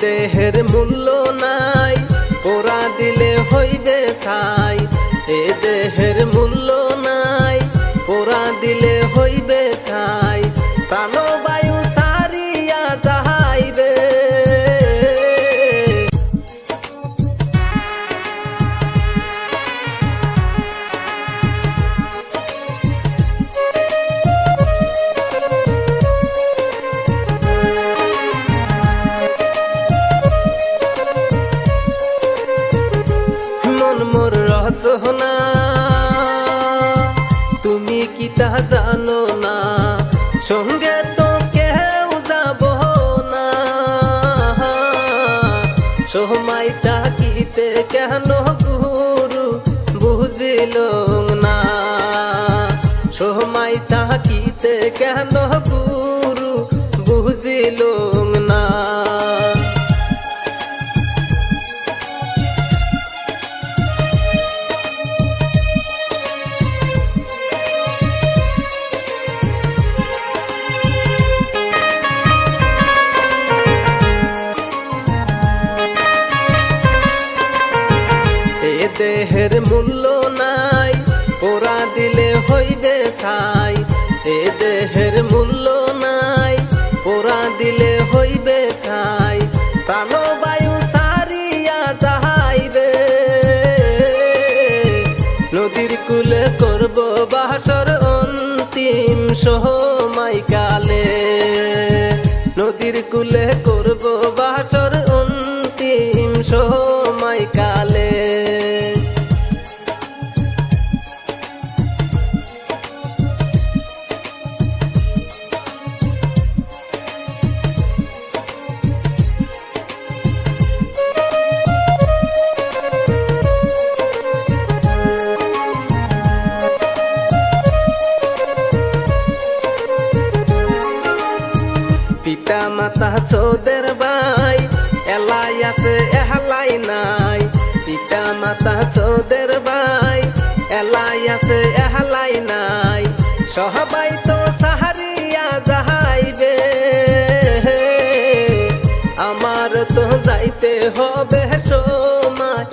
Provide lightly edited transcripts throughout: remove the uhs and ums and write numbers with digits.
দেহের মূল্য নাই, পোড়া দিলে হইবে ছাই। এ দেহের মূল্য নাই, পোড়া দিলে হইবে ছাই। প্রাণবায়ু ছাড়িয়া যাইবে। মন মোর রচনা তুমি কি তা জানো না, সঙ্গে তো কেউ যাব না। সময় থাকিতে কেন গুরু বুঝিল না, সময় থাকিতে কেন গুরু বুঝিল না। দেহের মূল্য নাই, পোড়া দিলে হইবে ছাই। এ দেহের মূল্য নাই, পোড়া দিলে হইবে ছাই। প্রাণবায়ু ছাড়িয়া যাইবে। নদীর কূলে করব বাসর অন্তিম সময় কালে। নদীর কূলে করব বাসর অন্তিম সময় কালে। পিতা মাতা চোদের ভাই এলাই আছে এহলাই নাই। পিতা মাতা চোদের ভাই এলাই আছে এহলাই নাই। সবাই তো সাহারিয়া যাইবে, আমার তো যাইতে হবে সময়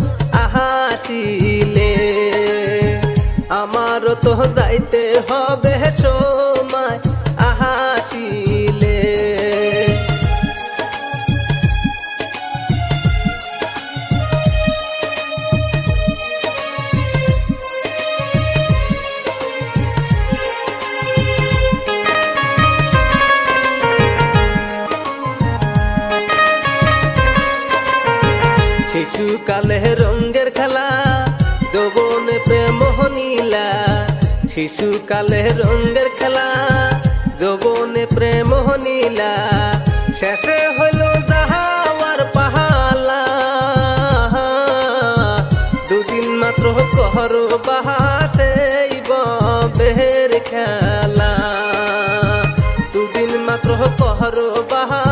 আসিলে। আমার তো যাইতে হবে সময় আসিলে। শিশুকালে রঙের খেলা, যৌবনে প্রেম নীলা। শিশুকালে রঙের খেলা, যৌবনে প্রেম নীলা। শেষে হইল যাহার পাহালা, দুদিন মাত্র কর বাহাসেই বের খেলা। দুদিন মাত্র কর বাহা